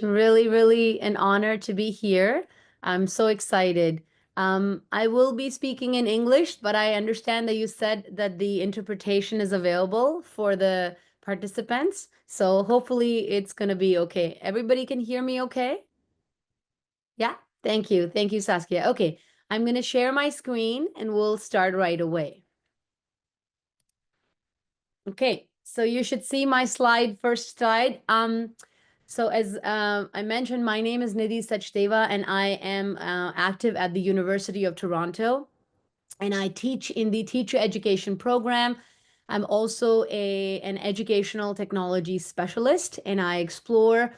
Really, really an honor to be here. I'm so excited. I will be speaking in English, but I understand that you said that the interpretation is available for the participants. So hopefully it's going to be okay. Everybody can hear me okay? Yeah, thank you. Thank you, Saskia. Okay, I'm going to share my screen and we'll start right away. Okay, so you should see my first slide. So as I mentioned, my name is NIDHI SACHDEVA and I am active at the University of Toronto and I teach in the teacher education program. I'm also an educational technology specialist and I explore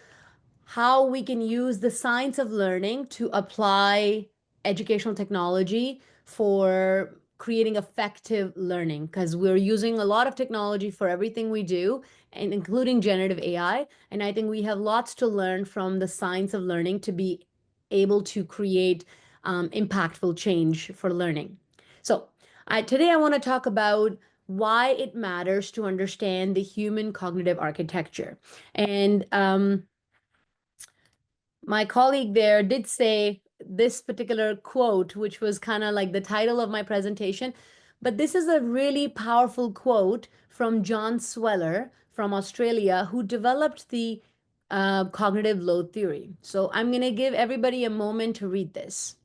how we can use the science of learning to apply educational technology for creating effective learning, because we're using a lot of technology for everything we do, and including generative AI. And I think we have lots to learn from the science of learning to be able to create impactful change for learning. So today I want to talk about why it matters to understand the human cognitive architecture. And my colleague there did say this particular quote, which was kind of like the title of my presentation, but this is a really powerful quote from John Sweller from Australia, who developed the cognitive load theory. So I'm going to give everybody a moment to read this.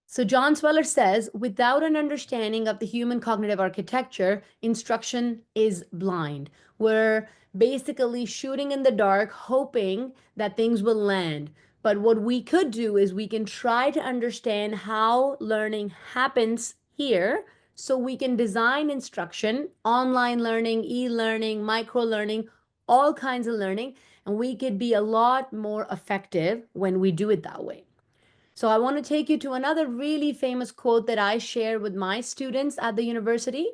So John Sweller says, without an understanding of the human cognitive architecture, instruction is blind. We're basically shooting in the dark, hoping that things will land. But what we could do is we can try to understand how learning happens here so we can design instruction, online learning, e-learning, micro-learning, all kinds of learning, and we could be a lot more effective when we do it that way. So I want to take you to another really famous quote that I share with my students at the university.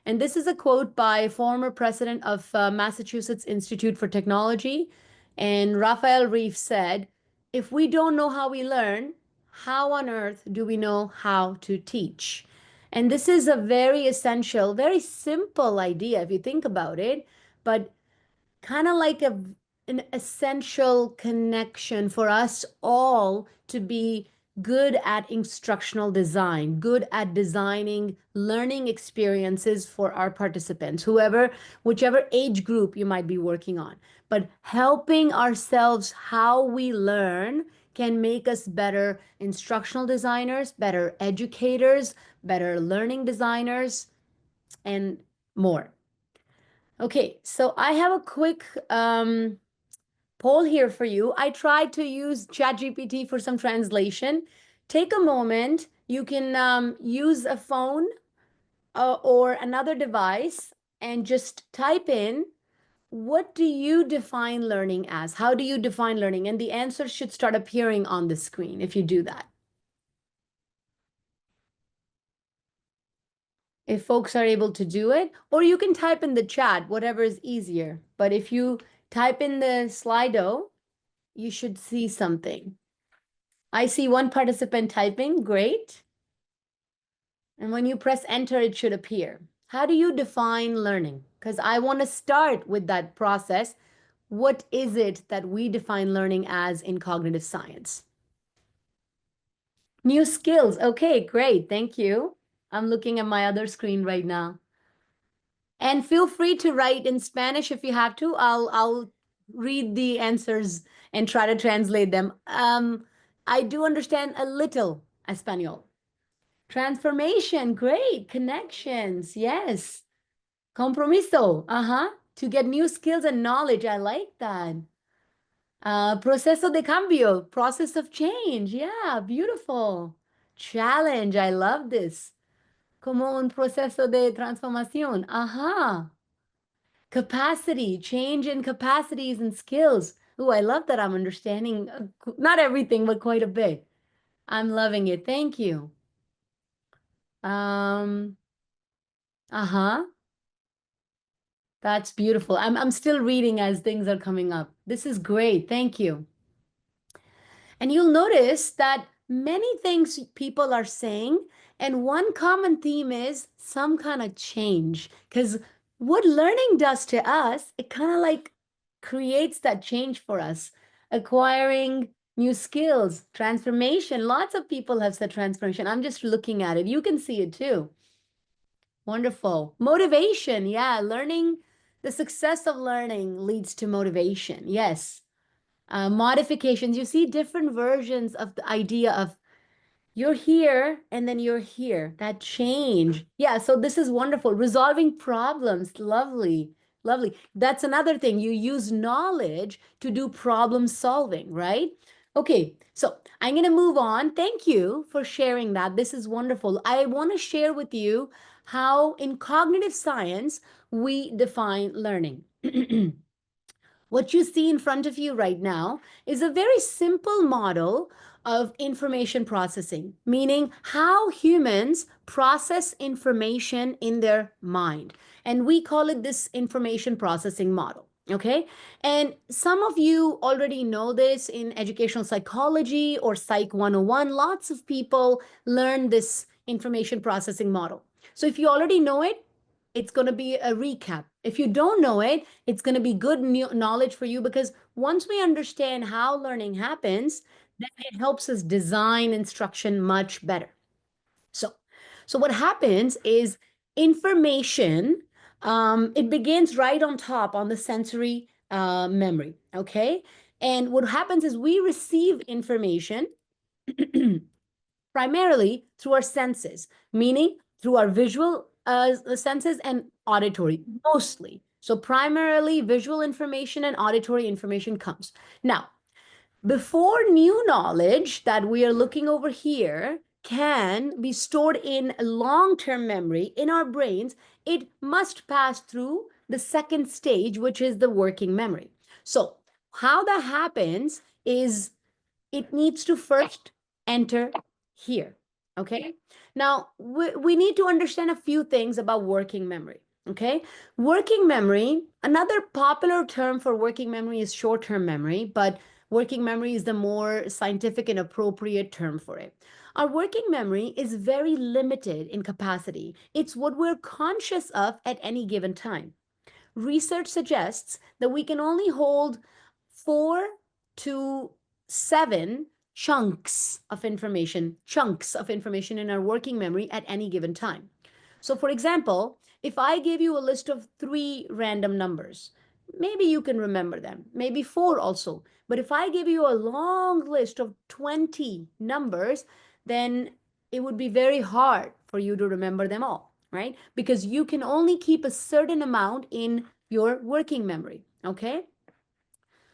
And this is a quote by former president of Massachusetts Institute for Technology. And Raphael Reif said, if we don't know how we learn, how on earth do we know how to teach? And this is a very essential, very simple idea if you think about it, but kind of like an essential connection for us all to be good at instructional design, good at designing learning experiences for our participants, whichever age group you might be working on. But helping ourselves how we learn can make us better instructional designers, better educators, better learning designers, and more. Okay, so I have a quick poll here for you. I tried to use ChatGPT for some translation. Take a moment. You can use a phone or another device and just type in, what do you define learning as? How do you define learning? And the answer should start appearing on the screen if you do that. If folks are able to do it, or you can type in the chat, whatever is easier. But if you type in the Slido, you should see something. I see one participant typing, great. And when you press enter, it should appear. How do you define learning? Because I want to start with that process. What is it that we define learning as in cognitive science? New skills. Okay, great. Thank you. I'm looking at my other screen right now. And feel free to write in Spanish if you have to. I'll read the answers and try to translate them. I do understand a little Espanol. Transformation, great. Connections, yes. Compromiso, to get new skills and knowledge. I like that. Proceso de cambio, process of change. Yeah, beautiful. Challenge, I love this. Como un proceso de transformación. Capacity, change in capacities and skills. Oh, I love that I'm understanding not everything, but quite a bit. I'm loving it. Thank you. Um, uh-huh. That's beautiful. I'm still reading as things are coming up. This is great. Thank you. And you'll notice that many things people are saying, and one common theme is some kind of change, because what learning does to us, it kind of like creates that change for us, acquiring new skills, transformation. Lots of people have said transformation. I'm just looking at it. You can see it too. Wonderful. Motivation. Yeah, learning, the success of learning leads to motivation. Yes. Modifications. You see different versions of the idea of you're here and then you're here. That change. Yeah, so this is wonderful. Resolving problems. Lovely. Lovely. That's another thing. You use knowledge to do problem solving, right? Okay, so I'm going to move on. Thank you for sharing that. This is wonderful. I want to share with you how in cognitive science we define learning. What you see in front of you right now is a very simple model of information processing, meaning how humans process information in their mind. And we call it this information processing model. Okay. And some of you already know this in educational psychology or Psych 101. Lots of people learn this information processing model. So if you already know it, it's going to be a recap. If you don't know it, it's going to be good knowledge for you, because once we understand how learning happens, then it helps us design instruction much better. So what happens is information, it begins right on top on the sensory memory, okay? And what happens is we receive information primarily through our senses, meaning through our visual senses and auditory, mostly. So primarily visual information and auditory information comes. Now, before new knowledge that we are looking over here can be stored in long-term memory in our brains, it must pass through the second stage, which is the working memory. So how that happens is it needs to first enter here. Okay. Now, we need to understand a few things about working memory. Okay. Working memory, another popular term for working memory is short-term memory, but working memory is the more scientific and appropriate term for it. Our working memory is very limited in capacity. It's what we're conscious of at any given time. Research suggests that we can only hold 4 to 7 chunks of information in our working memory at any given time. So for example, if I give you a list of 3 random numbers, maybe you can remember them, maybe 4 also. But if I give you a long list of 20 numbers, then it would be very hard for you to remember them all, right? Because you can only keep a certain amount in your working memory, okay?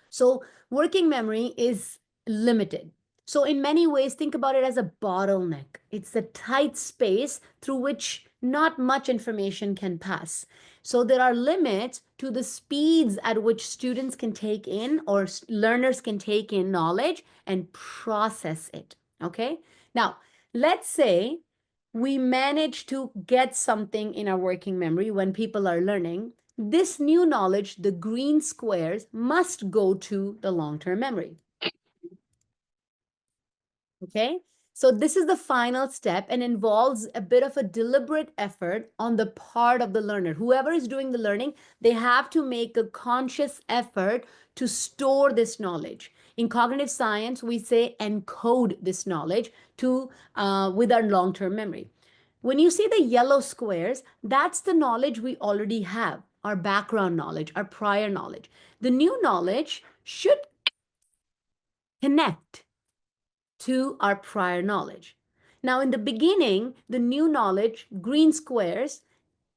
So working memory is limited. So in many ways, think about it as a bottleneck. It's a tight space through which not much information can pass. So there are limits to the speeds at which students can take in or learners can take in knowledge and process it. Okay. Now, let's say we manage to get something in our working memory when people are learning. This new knowledge, the green squares, must go to the long-term memory. Okay, so this is the final step and involves a bit of a deliberate effort on the part of the learner. Whoever is doing the learning, they have to make a conscious effort to store this knowledge. In cognitive science, we say encode this knowledge to with our long-term memory. When you see the yellow squares, that's the knowledge we already have, our background knowledge, our prior knowledge. The new knowledge should connect to our prior knowledge. Now, in the beginning, the new knowledge, green squares,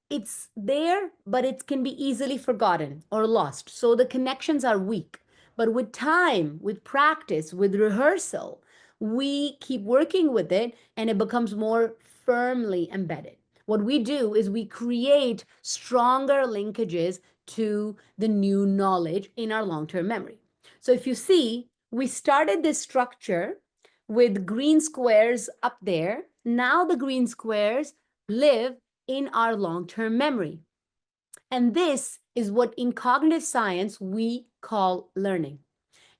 it's there, but it can be easily forgotten or lost. So the connections are weak. But with time, with practice, with rehearsal, we keep working with it and it becomes more firmly embedded. What we do is we create stronger linkages to the new knowledge in our long-term memory. So if you see, we started this structure with green squares up there. Now the green squares live in our long-term memory. And this is what in cognitive science we call learning.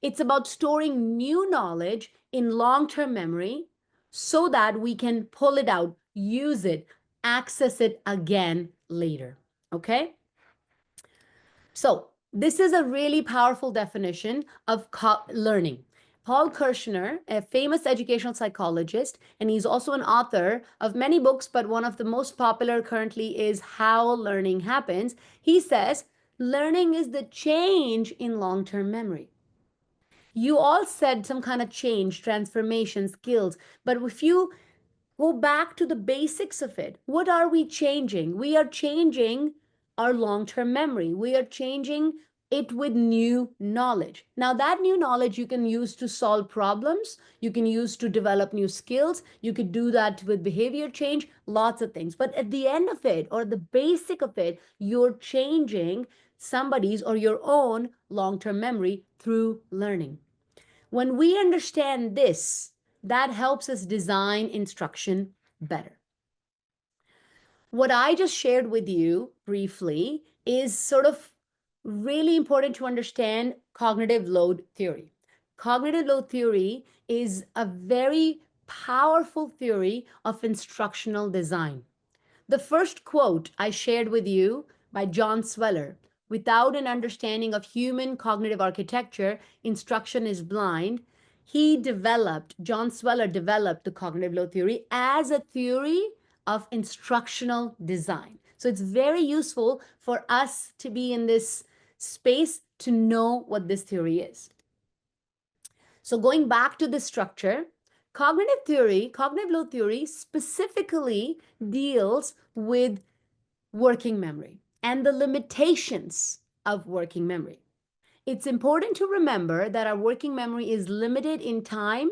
It's about storing new knowledge in long-term memory so that we can pull it out, use it, access it again later. Okay? So this is a really powerful definition of learning. Paul Kirshner, a famous educational psychologist, and he's also an author of many books, but one of the most popular currently is How Learning Happens. He says, learning is the change in long-term memory. You all said some kind of change, transformation, skills, but if you go back to the basics of it, what are we changing? We are changing our long-term memory. We are changing it with new knowledge. Now, that new knowledge you can use to solve problems. You can use to develop new skills. You could do that with behavior change, lots of things. But at the end of it, or the basic of it, you're changing somebody's or your own long-term memory through learning. When we understand this, that helps us design instruction better. What I just shared with you briefly is sort of really important to understand cognitive load theory. Cognitive load theory is a very powerful theory of instructional design. The first quote I shared with you by John Sweller, without an understanding of human cognitive architecture, instruction is blind. John Sweller developed the cognitive load theory as a theory of instructional design. So it's very useful for us to be in this space to know what this theory is. So going back to the structure, cognitive load theory specifically deals with working memory and the limitations of working memory. It's important to remember that our working memory is limited in time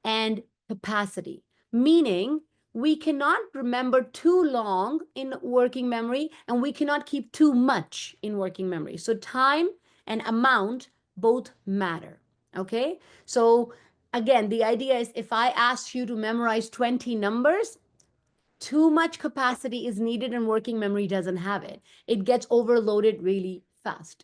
and capacity, meaning we cannot remember too long in working memory and we cannot keep too much in working memory. So time and amount both matter, okay? So again, the idea is if I ask you to memorize 20 numbers, too much capacity is needed and working memory doesn't have it. It gets overloaded really fast.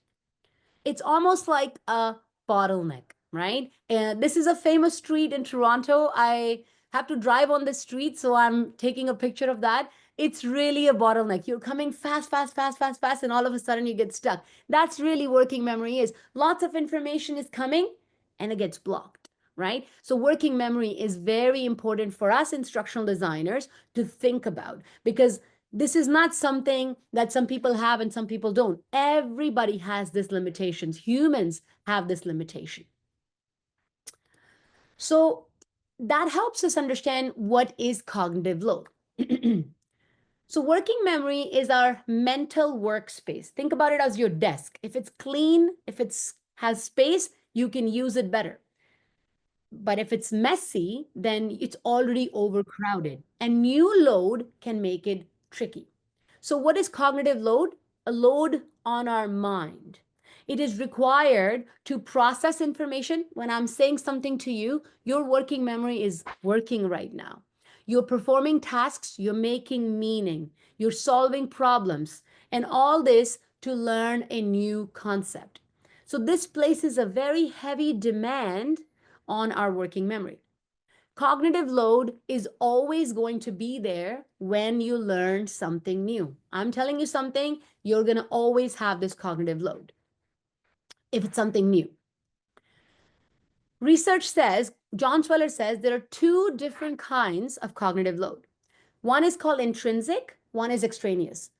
It's almost like a bottleneck, right? This is a famous street in Toronto. I have to drive on the street, so I'm taking a picture of that. It's really a bottleneck. You're coming fast, fast, fast, fast, fast, and all of a sudden you get stuck. That's really working memory is. Lots of information is coming and it gets blocked, right? So working memory is very important for us instructional designers to think about because this is not something that some people have and some people don't. Everybody has this limitations. Humans have this limitation. So that helps us understand what is cognitive load. So working memory is our mental workspace. Think about it as your desk. If it's clean, if it has space, you can use it better. But if it's messy, then it's already overcrowded and new load can make it tricky. So what is cognitive load? A load on our mind. It is required to process information. When I'm saying something to you, your working memory is working right now. You're performing tasks, you're making meaning, you're solving problems, and all this to learn a new concept. So this places a very heavy demand on our working memory. Cognitive load is always going to be there when you learn something new. I'm telling you something, you're going to always have this cognitive load if it's something new. Research says, John Sweller says, there are two different kinds of cognitive load. One is called intrinsic, one is extraneous.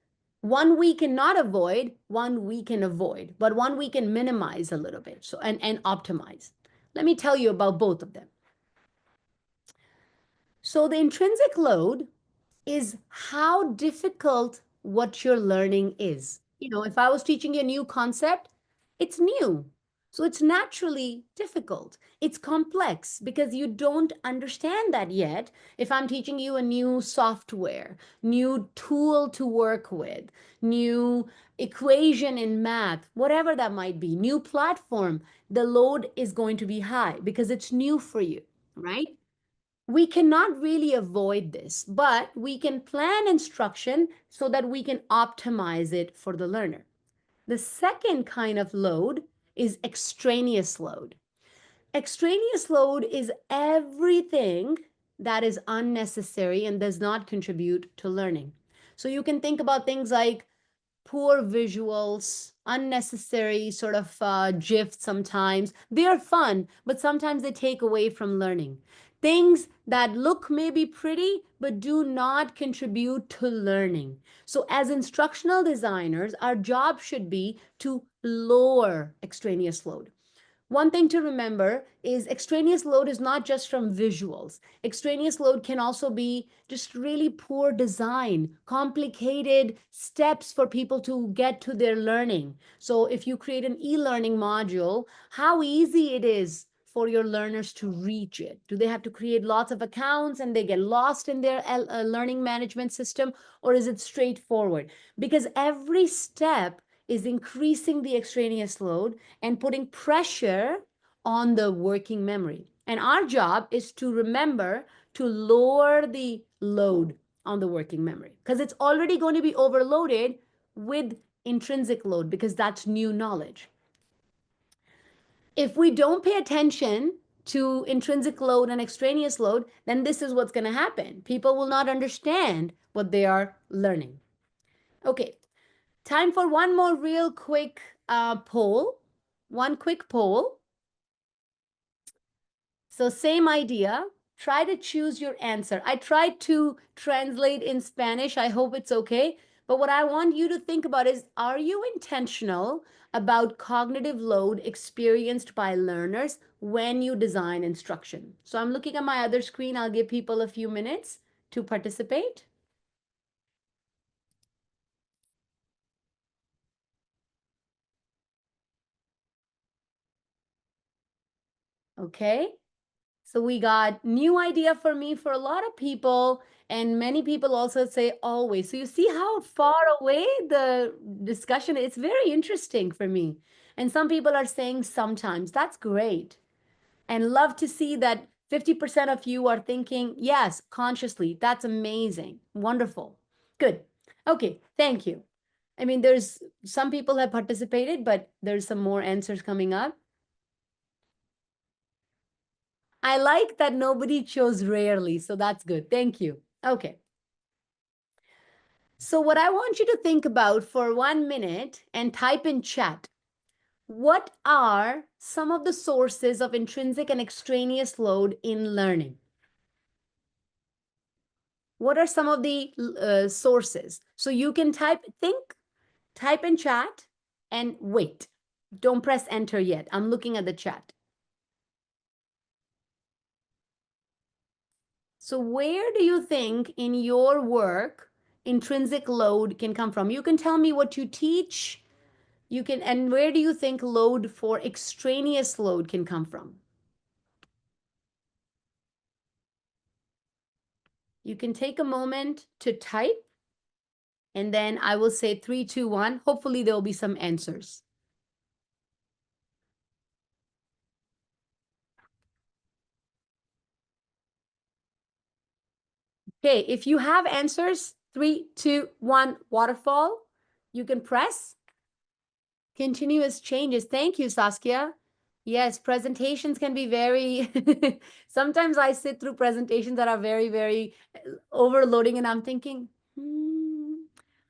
One we cannot avoid, one we can avoid, but one we can minimize a little bit and optimize. Let me tell you about both of them. So the intrinsic load is how difficult what you're learning is. You know, if I was teaching you a new concept, it's new. So it's naturally difficult. It's complex because you don't understand that yet. If I'm teaching you a new software, new tool to work with, new equation in math, whatever that might be, new platform, the load is going to be high because it's new for you, right? We cannot really avoid this, but we can plan instruction so that we can optimize it for the learner. The second kind of load is extraneous load. Extraneous load is everything that is unnecessary and does not contribute to learning. So you can think about things like poor visuals, unnecessary sort of GIFs sometimes. They are fun, but sometimes they take away from learning. Things that look maybe pretty, but do not contribute to learning. So as instructional designers, our job should be to lower extraneous load. One thing to remember is extraneous load is not just from visuals. Extraneous load can also be just really poor design, complicated steps for people to get to their learning. So if you create an e-learning module, how easy it is for your learners to reach it. Do they have to create lots of accounts and they get lost in their learning management system, or is it straightforward? Because every step is increasing the extraneous load and putting pressure on the working memory. And our job is to remember to lower the load on the working memory because it's already going to be overloaded with intrinsic load because that's new knowledge. If we don't pay attention to intrinsic load and extraneous load, then this is what's going to happen. People will not understand what they are learning. Okay, time for one more real quick poll. One quick poll. So same idea. Try to choose your answer. I tried to translate in Spanish. I hope it's okay. But what I want you to think about is, are you intentional about cognitive load experienced by learners when you design instruction? So I'm looking at my other screen. I'll give people a few minutes to participate. Okay. So we got new idea for me for a lot of people, and many people also say always. So you see how far away the discussion is. It's very interesting for me. And some people are saying sometimes. That's great. And love to see that 50% of you are thinking, yes, consciously. That's amazing. Wonderful. Good. Okay, thank you. I mean, there's some people have participated, but there's some more answers coming up. I like that nobody chose rarely, so that's good. Thank you. Okay. So what I want you to think about for 1 minute and type in chat, what are some of the sources of intrinsic and extraneous load in learning? What are some of the sources? So you can type in chat and wait. Don't press enter yet. I'm looking at the chat. So where do you think in your work intrinsic load can come from? You can tell me what you teach. You can, and where do you think load for extraneous load can come from? You can take a moment to type, and then I will say 3, 2, 1. Hopefully there'll be some answers. Okay, if you have answers, 3, 2, 1, waterfall, you can press. Continuous changes. Thank you, Saskia. Yes, presentations can be very, sometimes I sit through presentations that are very, very overloading and I'm thinking,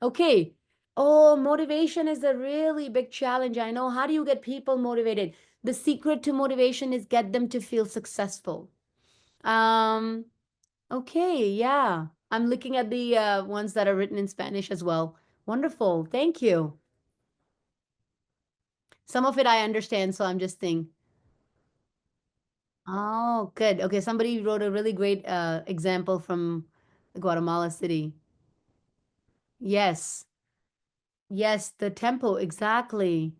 okay. Oh, motivation is a really big challenge. I know. How do you get people motivated? The secret to motivation is get them to feel successful. Okay, yeah. I'm looking at the ones that are written in Spanish as well. Wonderful. Thank you. Some of it I understand, so I'm just thinking. Oh, good. Okay, somebody wrote a really great example from Guatemala City. Yes. Yes, the tempo, exactly.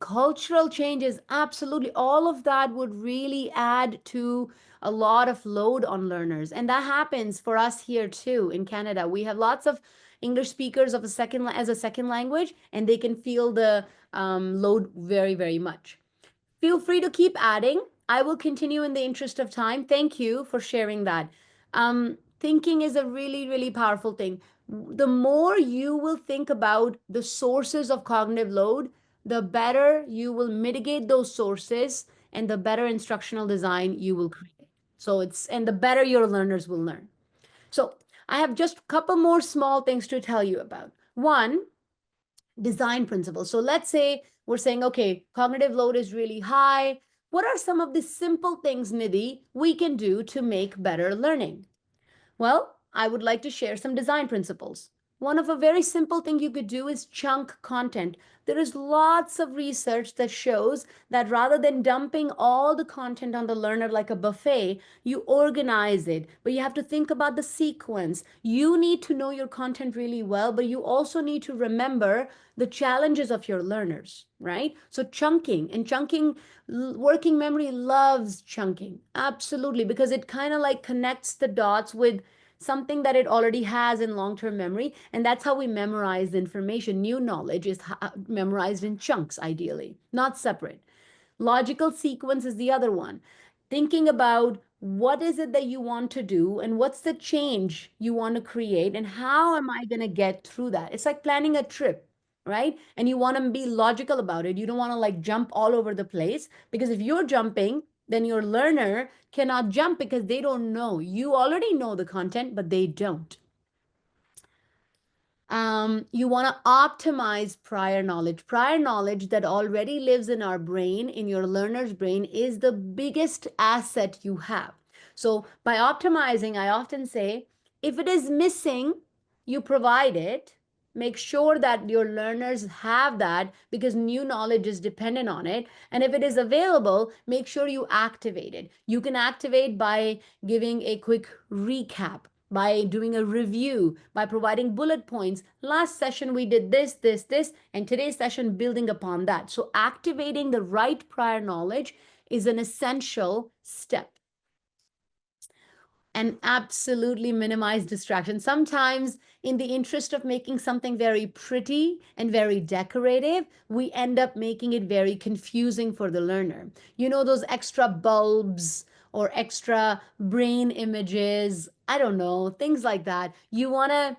Cultural changes, absolutely. All of that would really add to a lot of load on learners. And that happens for us here too in Canada. We have lots of English speakers of as a second language, and they can feel the load very, very much. Feel free to keep adding. I will continue in the interest of time. Thank you for sharing that. Thinking is a really, really powerful thing. The more you will think about the sources of cognitive load, the better you will mitigate those sources and the better instructional design you will create. So and the better your learners will learn. So I have just a couple more small things to tell you about. One, design principles. So let's say we're saying, okay, cognitive load is really high. What are some of the simple things, Nidhi, we can do to make better learning? Well, I would like to share some design principles. One of a very simple thing you could do is chunk content. There is lots of research that shows that rather than dumping all the content on the learner like a buffet, you organize it. But you have to think about the sequence. You need to know your content really well, but you also need to remember the challenges of your learners, right? So chunking, working memory loves chunking. Absolutely, because it kind of like connects the dots with something that it already has in long-term memory. And that's how we memorize the information. New knowledge is memorized in chunks, ideally, not separate. Logical sequence is the other one. Thinking about what is it that you want to do and what's the change you want to create and how am I going to get through that? It's like planning a trip, right? And you want to be logical about it. You don't want to like jump all over the place, because if you're jumping, then your learner cannot jump because they don't know. You already know the content, but they don't. You want to optimize prior knowledge. Prior knowledge that already lives in our brain, in your learner's brain, is the biggest asset you have. So by optimizing, I often say, if it is missing, you provide it. Make sure that your learners have that because new knowledge is dependent on it. And if it is available, make sure you activate it. You can activate by giving a quick recap, by doing a review, by providing bullet points. Last session, we did this, this, this, and today's session building upon that. So activating the right prior knowledge is an essential step. And absolutely minimize distraction. Sometimes, in the interest of making something very pretty and very decorative, we end up making it very confusing for the learner. You know, those extra bulbs or extra brain images, I don't know, things like that. You want to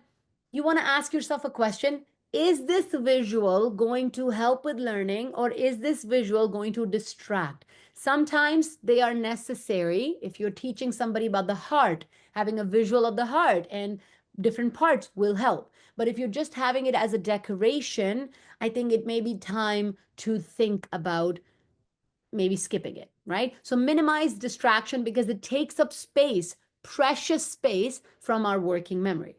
ask yourself a question. Is this visual going to help with learning, or is this visual going to distract? Sometimes they are necessary. If you're teaching somebody about the heart, having a visual of the heart and different parts will help. But if you're just having it as a decoration, I think it may be time to think about maybe skipping it, right? So minimize distraction because it takes up space, precious space from our working memory.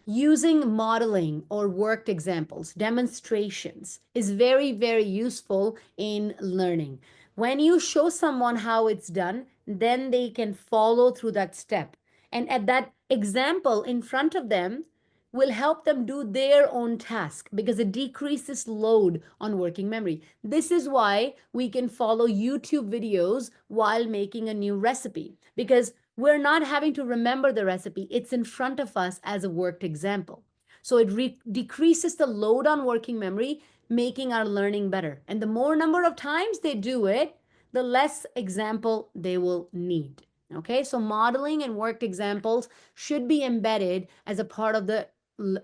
Using modeling or worked examples, demonstrations is very, very useful in learning. When you show someone how it's done, then they can follow through that step. And at that example in front of them will help them do their own task because it decreases load on working memory. This is why we can follow YouTube videos while making a new recipe, because we're not having to remember the recipe. It's in front of us as a worked example. So it decreases the load on working memory, making our learning better. And the more number of times they do it, the less example they will need. Okay, so modeling and worked examples should be embedded as a part of the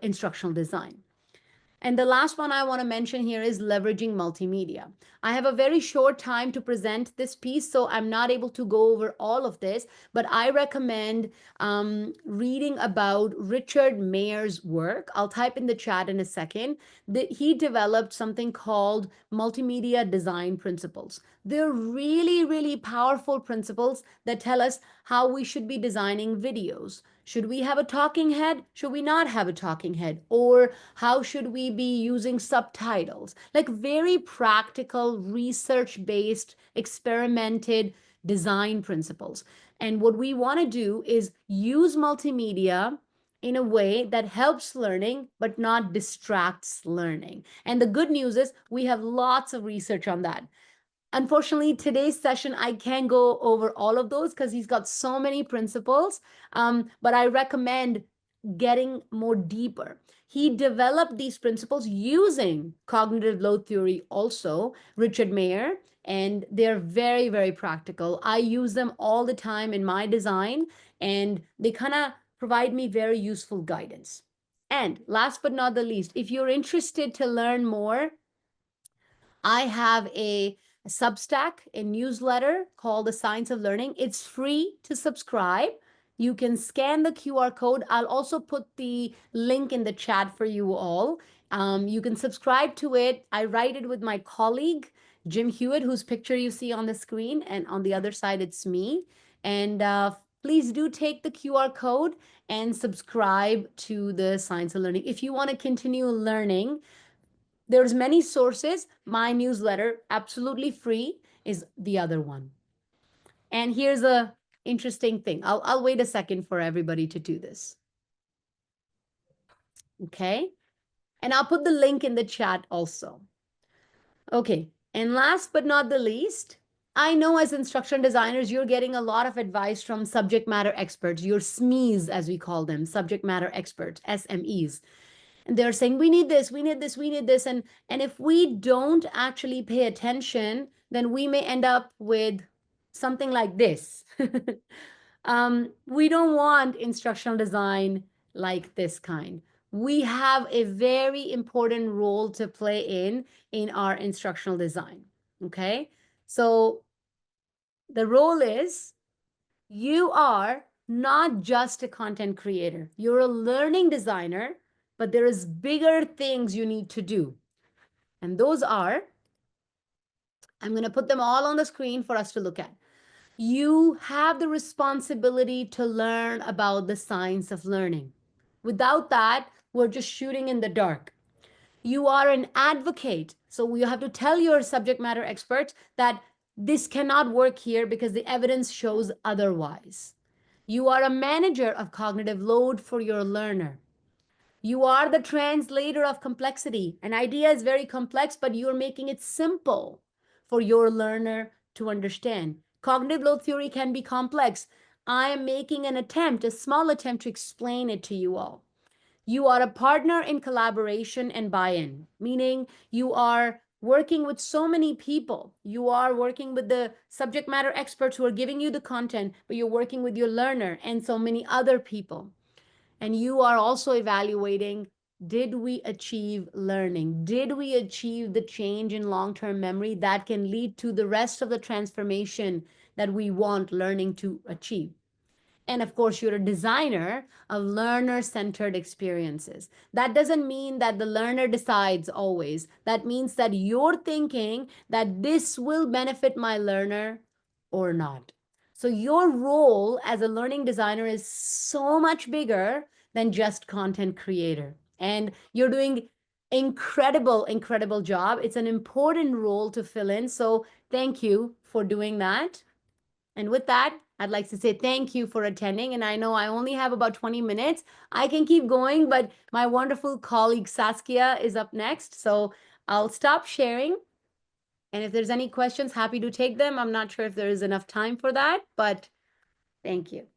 instructional design. And the last one I want to mention here is leveraging multimedia. I have a very short time to present this piece, so I'm not able to go over all of this, but I recommend reading about Richard Mayer's work. I'll type in the chat in a second. He developed something called multimedia design principles. They're really, really powerful principles that tell us how we should be designing videos. Should we have a talking head? Should we not have a talking head? Or how should we be using subtitles? Like very practical, research-based, experimented design principles. And what we want to do is use multimedia in a way that helps learning, but not distracts learning. And the good news is we have lots of research on that. Unfortunately, today's session, I can't go over all of those because he's got so many principles, but I recommend getting more deeper. He developed these principles using cognitive load theory also, Richard Mayer, and they're very, very practical. I use them all the time in my design, and they kind of provide me very useful guidance. And last but not the least, if you're interested to learn more, I have a Substack, a newsletter called The Science of Learning. It's free to subscribe. You can scan the QR code. I'll also put the link in the chat for you all. You can subscribe to it. I write it with my colleague, Jim Hewitt, whose picture you see on the screen. And on the other side, it's me. And please do take the QR code and subscribe to the Science of Learning. If you want to continue learning, there's many sources. My newsletter, absolutely free, is the other one. And here's a interesting thing. I'll wait a second for everybody to do this. Okay. And I'll put the link in the chat also. Okay. And last but not the least, I know as instruction designers, you're getting a lot of advice from subject matter experts, your SMEs, as we call them, subject matter experts, SMEs. And they're saying, we need this, we need this, we need this. And if we don't actually pay attention, then we may end up with something like this. We don't want instructional design like this kind. We have a very important role to play in our instructional design, okay? So the role is, you are not just a content creator. You're a learning designer, but there is bigger things you need to do. And those are, I'm going to put them all on the screen for us to look at. You have the responsibility to learn about the science of learning. Without that, we're just shooting in the dark. You are an advocate. So you have to tell your subject matter experts that this cannot work here because the evidence shows otherwise. You are a manager of cognitive load for your learner. You are the translator of complexity. An idea is very complex, but you're making it simple for your learner to understand. Cognitive load theory can be complex. I am making an attempt, a small attempt to explain it to you all. You are a partner in collaboration and buy-in, meaning you are working with so many people. You are working with the subject matter experts who are giving you the content, but you're working with your learner and so many other people. And you are also evaluating, did we achieve learning? Did we achieve the change in long-term memory that can lead to the rest of the transformation that we want learning to achieve? And of course, you're a designer of learner-centered experiences. That doesn't mean that the learner decides always. That means that you're thinking that this will benefit my learner or not. So your role as a learning designer is so much bigger than just content creator. And you're doing incredible job. It's an important role to fill in. So thank you for doing that. And with that, I'd like to say thank you for attending. And I know I only have about 20 minutes. I can keep going, but my wonderful colleague Saskia is up next. So I'll stop sharing. And if there's any questions, happy to take them. I'm not sure if there is enough time for that, but thank you.